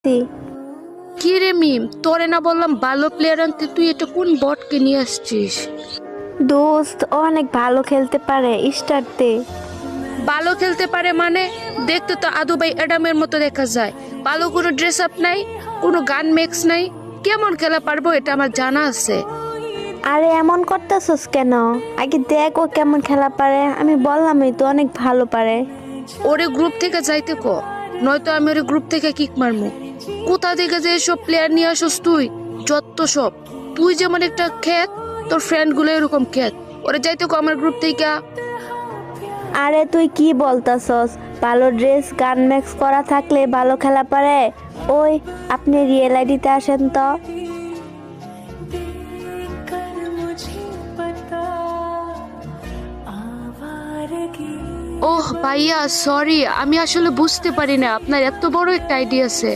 জি। কি রে মিম, তোরে না বললাম ভালো প্লেয়ার আনতে, তুই এটা কোন বটকে নিয়ে আসছিস? দোস্ত ও অনেক ভালো খেলতে পারে, স্টার্ট দে। ভালো খেলতে পারে মানে? দেখতে তো আদু ভাই অ্যাডামের মতো দেখা যায়। ভালো কোনো ড্রেস আপ নাই, কোনো গান মেক্স নাই, কেমন খেলা পারবো এটা আমার জানা আছে। আরে এমন করতেছস কেন? আগে দেখ ও কেমন খেলা পারে। আমি বললামই তো অনেক ভালো পারে। ওরে গ্রুপ থেকে যাইতে ক, নয়তো আমি ওরে গ্রুপ থেকে কিক মারমু। কোথা থেকে যে সব প্লেয়ার নিয়ে আসস তুই? যত সব, তুই যেমন একটা খেত, তোর ফ্রেন্ড গুলো এরকম খেত। ওরে যাইতে ক আমার গ্রুপ থেকে। আরে তুই কি বলতাছস? ভালো ড্রেস গান ম্যাক্স করা থাকলে ভালো খেলা পারে? ওই আপনি রিয়েল আইডিতে আসেন তো। ওহ ভাইয়া, সরি, আমি আসলে বুঝতে পারি না আপনার এত বড় একটা আইডিয়া আছে।